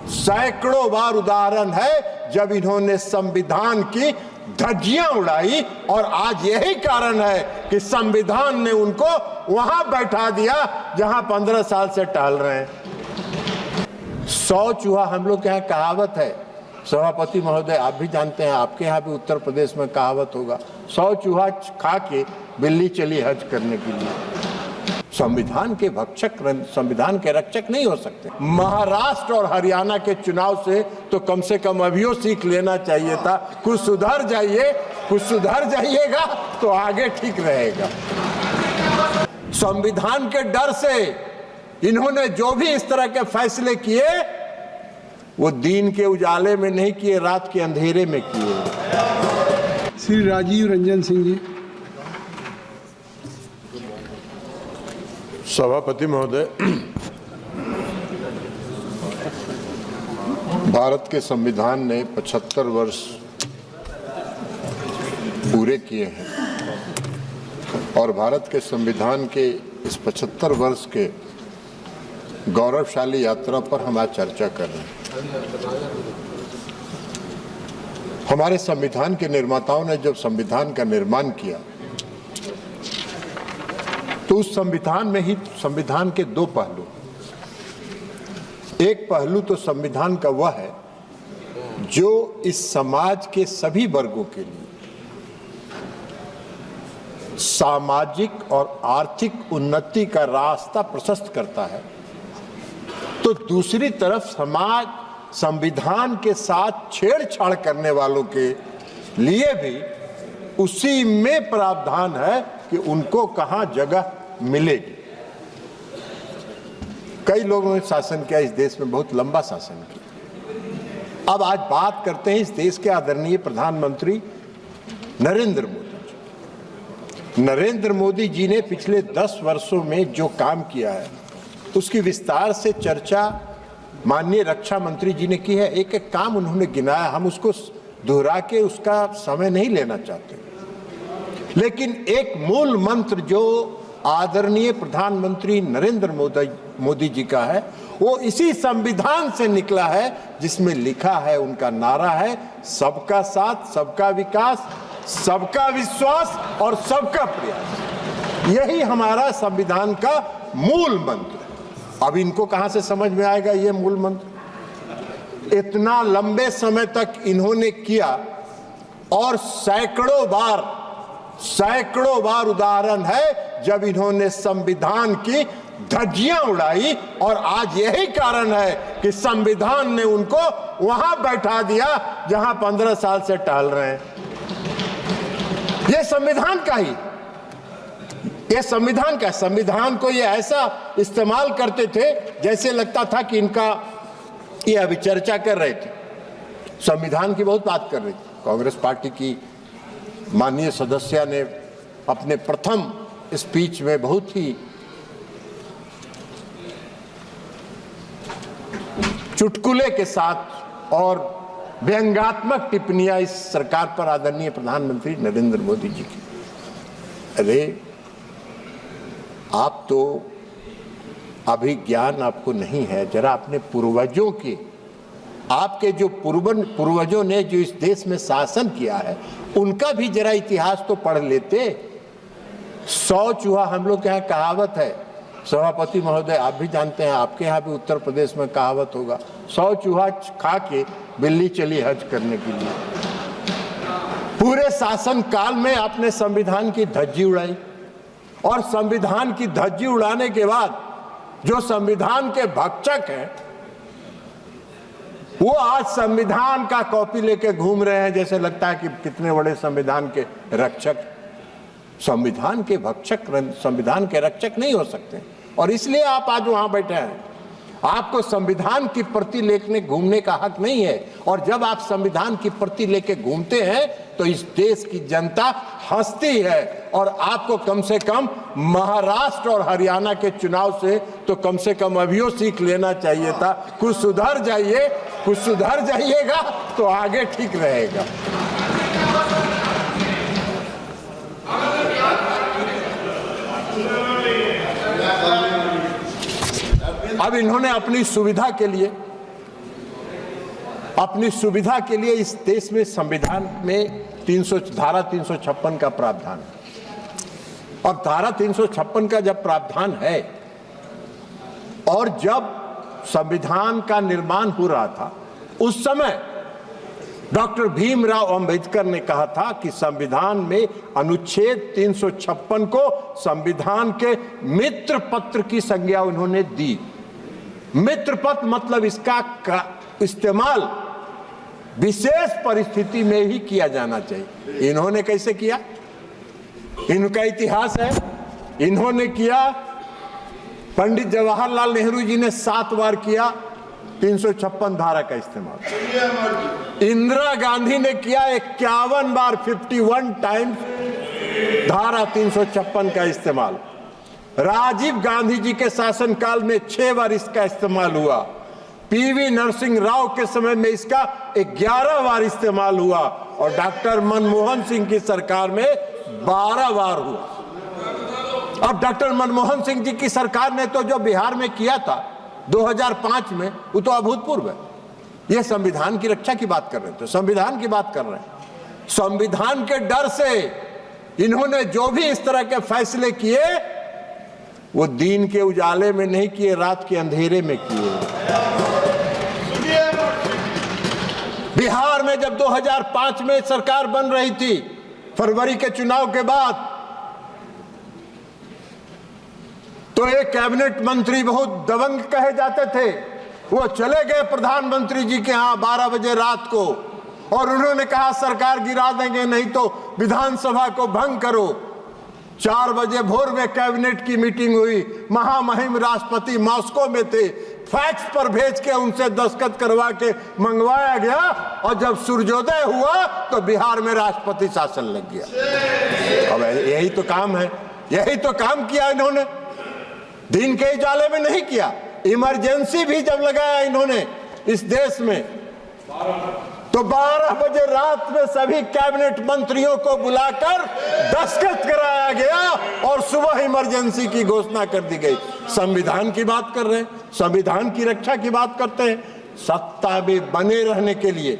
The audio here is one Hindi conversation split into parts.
सैकड़ों बार उदाहरण है जब इन्होंने संविधान की धज्जियां उड़ाई, और आज यही कारण है कि संविधान ने उनको वहां बैठा दिया जहां 15 साल से टहल रहे हैं। 100 चूहा, हम लोग के यहाँ कहावत है, सभापति महोदय आप भी जानते हैं, आपके यहाँ भी उत्तर प्रदेश में कहावत होगा, 100 चूहा खा के बिल्ली चली हज करने के लिए। संविधान के भक्षक संविधान के रक्षक नहीं हो सकते। महाराष्ट्र और हरियाणा के चुनाव से कम अभियो सीख लेना चाहिए था। कुछ सुधर जाइएगा तो आगे ठीक रहेगा। संविधान के डर से इन्होंने जो भी इस तरह के फैसले किए वो दिन के उजाले में नहीं किए, रात के अंधेरे में किए। श्री राजीव रंजन सिंह जी। सभापति महोदय, भारत के संविधान ने 75 वर्ष पूरे किए हैं और भारत के संविधान के इस 75 वर्ष के गौरवशाली यात्रा पर हम आज चर्चा कर रहे हैं। हमारे संविधान के निर्माताओं ने जब संविधान का निर्माण किया तो उस संविधान में ही संविधान के दो पहलू, एक पहलू तो संविधान का वह है जो इस समाज के सभी वर्गों के लिए सामाजिक और आर्थिक उन्नति का रास्ता प्रशस्त करता है, तो दूसरी तरफ समाज संविधान के साथ छेड़छाड़ करने वालों के लिए भी उसी में प्रावधान है कि उनको कहां जगह मिलेगी। कई लोगों ने शासन किया इस देश में, बहुत लंबा शासन किया। अब आज बात करते हैं इस देश के आदरणीय प्रधानमंत्री नरेंद्र मोदी जी। नरेंद्र मोदी जी ने पिछले 10 वर्षों में जो काम किया है उसकी विस्तार से चर्चा माननीय रक्षा मंत्री जी ने की है। एक एक काम उन्होंने गिनाया, हम उसको दोहरा के उसका समय नहीं लेना चाहते, लेकिन एक मूल मंत्र जो आदरणीय प्रधानमंत्री नरेंद्र मोदी जी का है वो इसी संविधान से निकला है, जिसमें लिखा है, उनका नारा है, सबका साथ, सबका विकास, सबका विश्वास और सबका प्रयास। यही हमारा संविधान का मूल मंत्र है। अब इनको कहां से समझ में आएगा ये मूल मंत्र? इतना लंबे समय तक इन्होंने किया और सैकड़ों बार उदाहरण है जब इन्होंने संविधान की धज्जियां उड़ाई, और आज यही कारण है कि संविधान ने उनको वहां बैठा दिया जहां 15 साल से टहल रहे हैं। ये संविधान का ही, ये संविधान का, संविधान को ये ऐसा इस्तेमाल करते थे जैसे लगता था कि इनका, ये अभी चर्चा कर रहे थे, संविधान की बहुत बात कर रही थी। कांग्रेस पार्टी की माननीय सदस्य ने अपने प्रथम स्पीच में बहुत ही चुटकुले के साथ और व्यंग्यात्मक टिप्पणियां इस सरकार पर आदरणीय प्रधानमंत्री नरेंद्र मोदी जी की। अरे आप तो अभी ज्ञान आपको नहीं है, जरा अपने पूर्वजों के, आपके जो पूर्वजों ने जो इस देश में शासन किया है उनका भी जरा इतिहास तो पढ़ लेते। 100 चूहा, हम लोग के यहाँ कहावत है, सभापति महोदय आप भी जानते हैं, आपके यहाँ भी उत्तर प्रदेश में कहावत होगा, 100 चूहा खा के बिल्ली चली हज करने के लिए। पूरे शासन काल में आपने संविधान की धज्जी उड़ाई, और संविधान की धज्जी उड़ाने के बाद जो संविधान के भक्षक हैं वो आज संविधान का कॉपी लेके घूम रहे हैं, जैसे लगता है कि कितने बड़े संविधान के रक्षक। संविधान के भक्षक संविधान के रक्षक नहीं हो सकते, और इसलिए आप आज वहां बैठे हैं। आपको संविधान की प्रति लेके घूमने का हक नहीं है, और जब आप संविधान की प्रति लेके घूमते हैं तो इस देश की जनता हंसती है। और आपको कम से कम महाराष्ट्र और हरियाणा के चुनाव से कम अभियो सीख लेना चाहिए था। कुछ सुधर जाइएगा तो आगे ठीक रहेगा। अब इन्होंने अपनी सुविधा के लिए अपनी सुविधा के लिए इस देश में संविधान में धारा 356 का प्रावधान है। अब धारा 356 का जब प्रावधान है और जब संविधान का निर्माण हो रहा था, उस समय डॉक्टर भीमराव अंबेडकर ने कहा था कि संविधान में अनुच्छेद 356 को संविधान के मित्र पत्र की संज्ञा उन्होंने दी। मित्र पत्र मतलब इसका इस्तेमाल विशेष परिस्थिति में ही किया जाना चाहिए। इन्होंने कैसे किया? इनका इतिहास है। इन्होंने किया, पंडित जवाहरलाल नेहरू जी ने 7 बार किया 356 धारा का इस्तेमाल। इंदिरा गांधी ने किया 51 बार, 51 टाइम्स धारा 356 का इस्तेमाल। राजीव गांधी जी के शासनकाल में 6 बार इसका इस्तेमाल हुआ। पीवी नरसिंह राव के समय में इसका 11 बार इस्तेमाल हुआ और डॉक्टर मनमोहन सिंह की सरकार में 12 बार हुआ। अब डॉक्टर मनमोहन सिंह जी की सरकार ने तो जो बिहार में किया था 2005 में, वो तो अभूतपूर्व है। ये संविधान की रक्षा की बात कर रहे थे, संविधान की बात कर रहे हैं। संविधान के डर से इन्होंने जो भी इस तरह के फैसले किए, वो दिन के उजाले में नहीं किए, रात के अंधेरे में किए। बिहार में जब 2005 में सरकार बन रही थी, फरवरी के चुनाव के बाद, तो एक कैबिनेट मंत्री बहुत दबंग कहे जाते थे, वो चले गए प्रधानमंत्री जी के यहाँ 12 बजे रात को और उन्होंने कहा सरकार गिरा देंगे, नहीं तो विधानसभा को भंग करो। 4 बजे भोर में कैबिनेट की मीटिंग हुई। महामहिम राष्ट्रपति मॉस्को में थे, फैक्स पर भेज के उनसे दस्तखत करवा के मंगवाया गया और जब सूर्योदय हुआ तो बिहार में राष्ट्रपति शासन लग गया। अब यही तो काम है, यही तो काम किया इन्होंने, दिन के उजाले में नहीं किया। इमरजेंसी भी जब लगाया इन्होंने इस देश में, तो 12 बजे रात में सभी कैबिनेट मंत्रियों को बुलाकर दस्तखत कराया गया और सुबह इमरजेंसी की घोषणा कर दी गई। संविधान की बात कर रहे हैं, संविधान की रक्षा की बात करते हैं। सत्ता में बने रहने के लिए,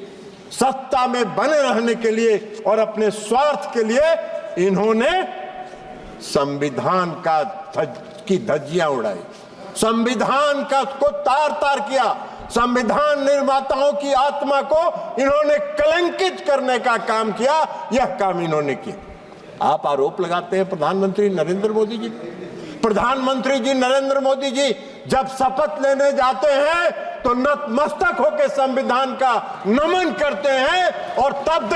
सत्ता में बने रहने के लिए और अपने स्वार्थ के लिए इन्होंने संविधान की धज्जियां उड़ाई, संविधान का को तार तार किया। संविधान निर्माताओं की आत्मा को इन्होंने कलंकित करने का काम किया। यह काम इन्होंने किया। आप आरोप लगाते हैं प्रधानमंत्री नरेंद्र मोदी जी। प्रधानमंत्री जी नरेंद्र मोदी जी जब शपथ लेने जाते हैं तो नतमस्तक होकर संविधान का नमन करते हैं और तब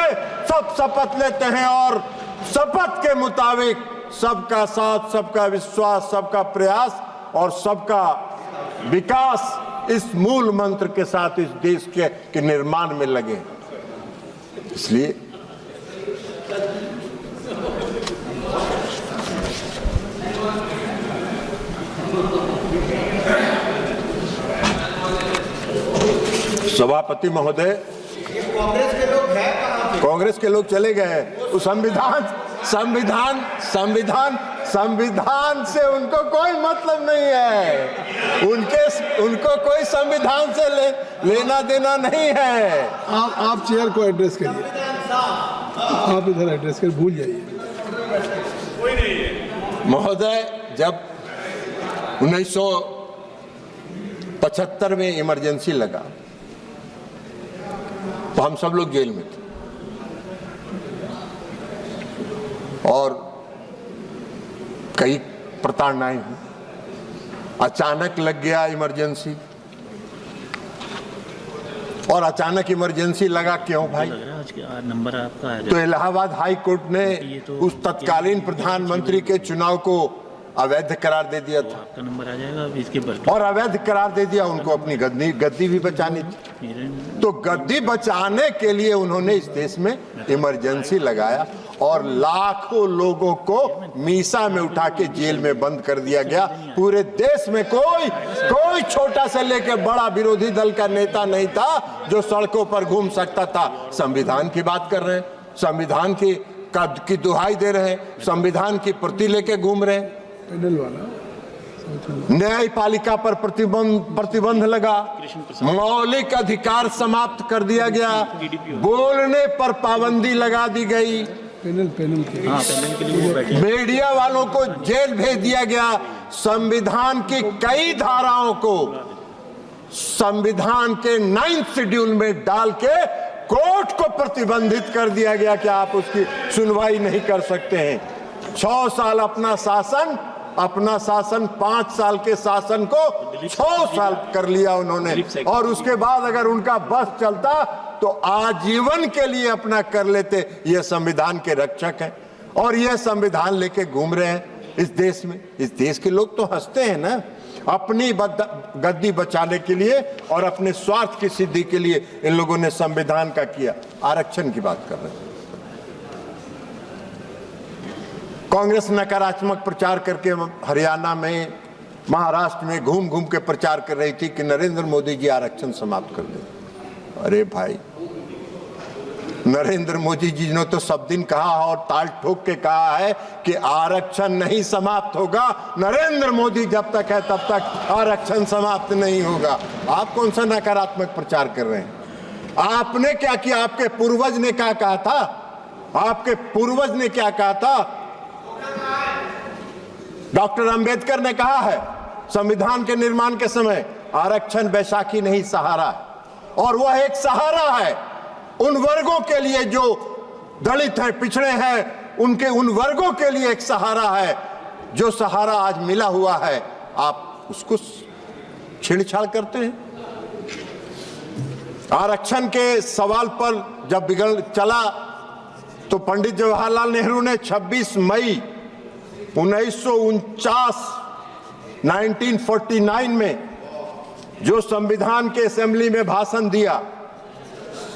सब शपथ लेते हैं और शपथ के मुताबिक सबका साथ, सबका विश्वास, सबका प्रयास और सबका विकास, इस मूल मंत्र के साथ इस देश के निर्माण में लगे। इसलिए सभापति महोदय, कांग्रेस के लोग हैं कहां? कांग्रेस के लोग चले गए। तो संविधान से उनको कोई मतलब नहीं है। उनको कोई संविधान से लेना देना नहीं है। आप चेयर को एड्रेस करिए, आप इधर एड्रेस कर, भूल जाइए। महोदय, जब 1975 में इमरजेंसी लगा तो हम सब लोग जेल में थे और कई प्रताड़नाएं हुई। अचानक लग गया इमरजेंसी और अचानक इमरजेंसी लगा, क्यों भाई? नंबर आपका है तो इलाहाबाद हाई कोर्ट ने उस तत्कालीन प्रधानमंत्री के चुनाव को अवैध करार दे दिया था। आपका नंबर आ जाएगा इसके पर, और अवैध करार दे दिया। उनको अपनी गद्दी भी बचानी थी, तो गद्दी बचाने के लिए उन्होंने इस देश में इमरजेंसी लगाया और लाखों लोगों को मीसा में उठा के जेल में बंद कर दिया गया। पूरे देश में कोई छोटा से लेकर बड़ा विरोधी दल का नेता नहीं था जो सड़कों पर घूम सकता था। संविधान की बात कर रहे हैं, संविधान की दुहाई दे रहे हैं, संविधान की प्रति लेके घूम रहे हैं। पैनल वाला न्यायपालिका पर प्रतिबंध लगा, मौलिक अधिकार समाप्त कर दिया गया, बोलने पर पाबंदी लगा दी गई, हाँ पैनल के लिए वो बैठे। मीडिया वालों को जेल भेज दिया गया, संविधान की कई धाराओं को संविधान के 9th शेड्यूल में डाल के कोर्ट को प्रतिबंधित कर दिया गया कि आप उसकी सुनवाई नहीं कर सकते हैं। 6 साल अपना शासन 5 साल के शासन को 6 साल कर लिया उन्होंने, और उसके बाद अगर उनका बस चलता तो आजीवन के लिए अपना कर लेते। ये संविधान के रक्षक हैं और ये संविधान लेके घूम रहे हैं इस देश में। इस देश के लोग तो हंसते हैं ना, अपनी गद्दी बचाने के लिए और अपने स्वार्थ की सिद्धि के लिए इन लोगों ने संविधान का किया। आरक्षण की बात कर रहे हैं। कांग्रेस नकारात्मक प्रचार करके हरियाणा में, महाराष्ट्र में घूम घूम के प्रचार कर रही थी कि नरेंद्र मोदी जी आरक्षण समाप्त कर दे। अरे भाई, नरेंद्र मोदी जी ने तो सब दिन कहा और ताल ठोक के कहा है कि आरक्षण नहीं समाप्त होगा, नरेंद्र मोदी जब तक है तब तक आरक्षण समाप्त नहीं होगा। आप कौन सा नकारात्मक प्रचार कर रहे हैं? आपने क्या किया? आपके पूर्वज ने क्या कहा था? आपके पूर्वज ने क्या कहा था? डॉक्टर अंबेडकर ने कहा है संविधान के निर्माण के समय, आरक्षण बैसाखी नहीं सहारा है, और वह एक सहारा है उन वर्गों के लिए जो दलित हैं, पिछड़े हैं, उनके उन वर्गों के लिए एक सहारा है। जो सहारा आज मिला हुआ है, आप उसको छेड़छाड़ करते हैं। आरक्षण के सवाल पर जब बिगड़ चला तो पंडित जवाहरलाल नेहरू ने 26 मई 1949 में जो संविधान के असेंबली में भाषण दिया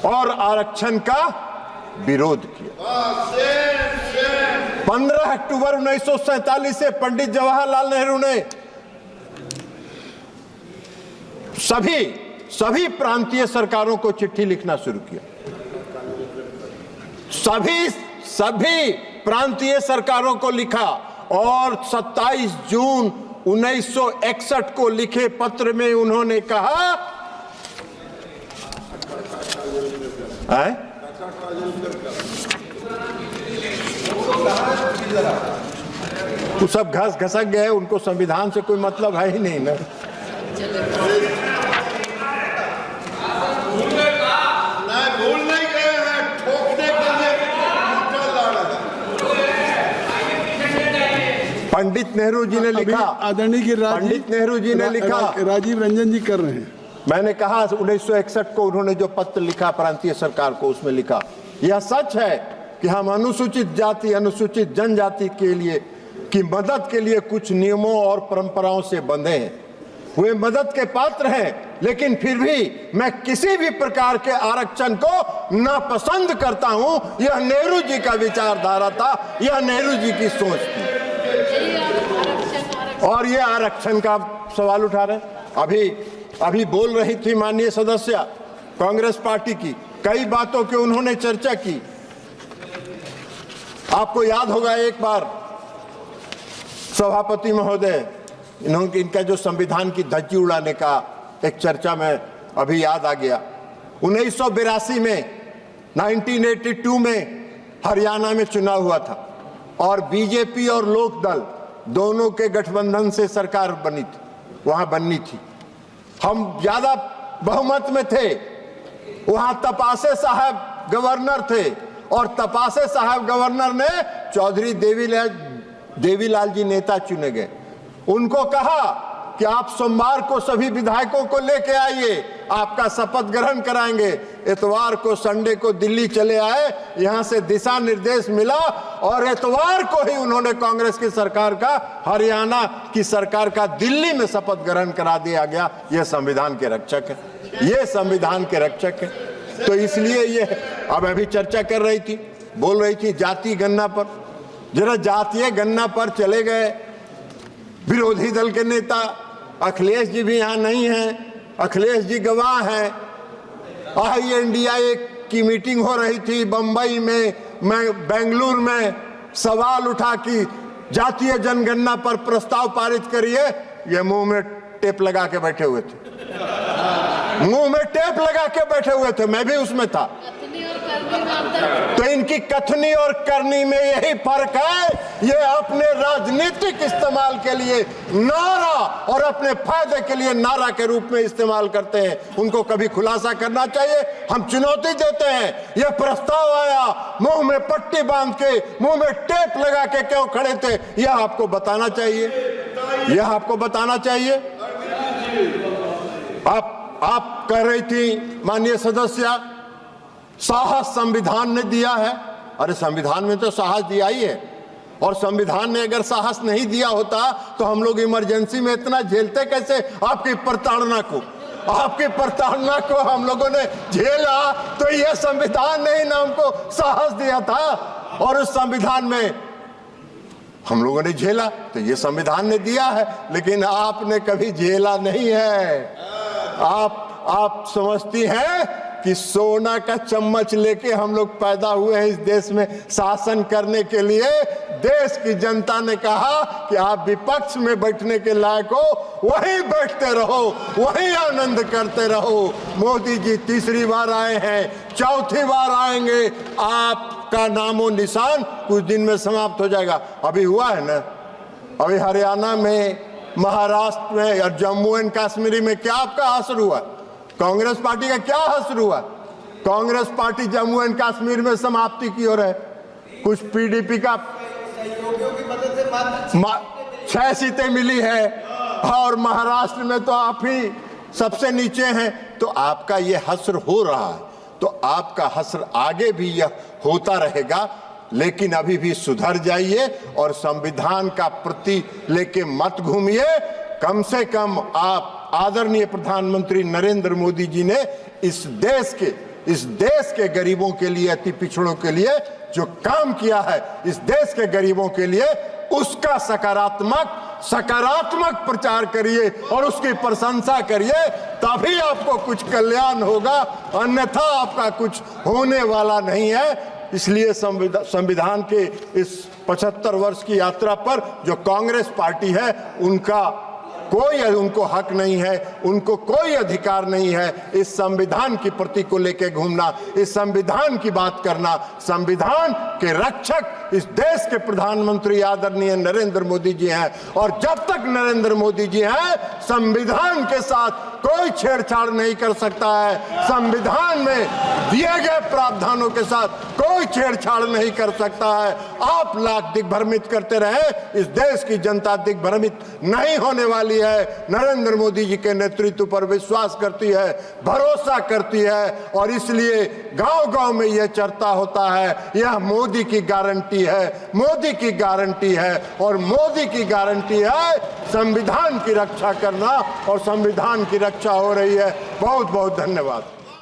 और आरक्षण का विरोध किया। 15 अक्टूबर 1947 से पंडित जवाहरलाल नेहरू ने सभी प्रांतीय सरकारों को चिट्ठी लिखना शुरू किया। सभी प्रांतीय सरकारों को लिखा और 27 जून 1961 को लिखे पत्र में उन्होंने कहा, वो सब घसक गए, उनको संविधान से कोई मतलब है ही नहीं ना। भूल नहीं गए हैं, ठोकने के लिए पंडित नेहरू जी ने लिखा, आदरणीय पंडित नेहरू जी ने लिखा, राजीव रंजन जी कर रहे हैं। मैंने कहा 1961 को उन्होंने जो पत्र लिखा प्रांतीय सरकार को, उसमें लिखा यह सच है कि हम अनुसूचित जाति अनुसूचित जनजाति के लिए की मदद के लिए कुछ नियमों और परंपराओं से बंधे हैं। वे मदद के पात्र हैं, लेकिन फिर भी मैं किसी भी प्रकार के आरक्षण को नापसंद करता हूं। यह नेहरू जी का विचारधारा था, यह नेहरू जी की सोच थी। और ये आरक्षण का सवाल उठा रहे। अभी बोल रही थी माननीय सदस्य कांग्रेस पार्टी की, कई बातों की उन्होंने चर्चा की। आपको याद होगा एक बार सभापति महोदय इनका जो संविधान की धज्जी उड़ाने का एक चर्चा में अभी याद आ गया। 1982 में 1982 में हरियाणा में चुनाव हुआ था और बीजेपी और लोकदल दोनों के गठबंधन से सरकार बनी थी, वहां बननी थी। हम ज्यादा बहुमत में थे। वहां तपासे साहब गवर्नर थे और तपासे साहब गवर्नर ने चौधरी देवीलाल जी नेता चुने गए। उनको कहा कि आप सोमवार को सभी विधायकों को लेके आइए, आपका शपथ ग्रहण कराएंगे। इतवार को संडे को दिल्ली चले आए, यहां से दिशा निर्देश मिला और इतवार को ही उन्होंने कांग्रेस की सरकार का, हरियाणा की सरकार का दिल्ली में शपथ ग्रहण करा दिया गया। यह संविधान के रक्षक है, ये संविधान के रक्षक है। तो इसलिए ये अब अभी चर्चा कर रही थी, बोल रही थी जाति गणना पर। जरा जातीय गणना पर चले गए विरोधी दल के नेता अखिलेश जी भी यहाँ नहीं हैं, अखिलेश जी गवाह हैं। INDIA की मीटिंग हो रही थी बंबई में, मैं बेंगलुरु में, सवाल उठा कि जातीय जनगणना पर प्रस्ताव पारित करिए। ये मुंह में टेप लगा के बैठे हुए थे, मुंह में टेप लगा के बैठे हुए थे, मैं भी उसमें था। तो इनकी कथनी और करनी में यही फर्क है, ये अपने राजनीतिक इस्तेमाल के लिए नारा और अपने फायदे के लिए नारा के रूप में इस्तेमाल करते हैं। उनको कभी खुलासा करना चाहिए। हम चुनौती देते हैं, यह प्रस्ताव आया, मुंह में पट्टी बांध के, मुंह में टेप लगा के क्यों खड़े थे, यह आपको बताना चाहिए, यह आपको बताना चाहिए। आप कह रही थी माननीय सदस्य, साहस संविधान ने दिया है। अरे संविधान में तो साहस दिया ही है, और संविधान ने अगर साहस नहीं दिया होता तो हम लोग इमरजेंसी में इतना झेलते कैसे? आपकी प्रताड़ना को, आपकी प्रताड़ना को हम लोगों ने झेला, तो यह संविधान ने ही ना हमको साहस दिया था, और उस संविधान में हम लोगों ने झेला, तो ये संविधान ने दिया है। लेकिन आपने कभी झेला नहीं है। आप समझती हैं कि सोना का चम्मच लेके हम लोग पैदा हुए हैं इस देश में शासन करने के लिए। देश की जनता ने कहा कि आप विपक्ष में बैठने के लायक हो, वहीं बैठते रहो, वहीं आनंद करते रहो। मोदी जी तीसरी बार आए हैं, चौथी बार आएंगे, आपका नामो निशान कुछ दिन में समाप्त हो जाएगा। अभी हुआ है ना, अभी हरियाणा में, महाराष्ट्र में और जम्मू एंड कश्मीर में क्या आपका असर हुआ? कांग्रेस पार्टी का क्या असर हुआ? कांग्रेस पार्टी जम्मू एंड कश्मीर में समाप्ति की ओर है। कुछ पीडीपी का सहयोगियों की मदद से 6 सीटें मिली है, और महाराष्ट्र में तो आप ही सबसे नीचे हैं। तो आपका ये हश्र हो रहा है, तो आपका हश्र आगे भी यह होता रहेगा। लेकिन अभी भी सुधर जाइए और संविधान का प्रति लेके मत घूमिए। कम से कम आप आदरणीय प्रधानमंत्री नरेंद्र मोदी जी ने इस देश के गरीबों के लिए, अति पिछड़ों के लिए जो काम किया है, इस देश के गरीबों के लिए, उसका सकारात्मक प्रचार करिए और उसकी प्रशंसा करिए, तभी आपको कुछ कल्याण होगा, अन्यथा आपका कुछ होने वाला नहीं है। इसलिए संविधान के इस 75 वर्ष की यात्रा पर जो कांग्रेस पार्टी है, उनको हक नहीं है, उनको कोई अधिकार नहीं है इस संविधान की प्रति को लेकर घूमना, इस संविधान की बात करना। संविधान के रक्षक इस देश के प्रधानमंत्री आदरणीय नरेंद्र मोदी जी हैं, और जब तक नरेंद्र मोदी जी हैं, संविधान के साथ कोई छेड़छाड़ नहीं कर सकता है। संविधान में दिए गए प्रावधानों के साथ कोई छेड़छाड़ नहीं कर सकता है। आप लाख दिग्भ्रमित करते रहे, इस देश की जनता दिग्भ्रमित नहीं होने वाली है। नरेंद्र मोदी जी के नेतृत्व पर विश्वास करती है, भरोसा करती है, और इसलिए गांव-गांव में यह चर्चा होता है, यह मोदी की गारंटी है, मोदी की गारंटी है, और मोदी की गारंटी है संविधान की रक्षा करना, और संविधान की रक्षा हो रही है। बहुत बहुत धन्यवाद।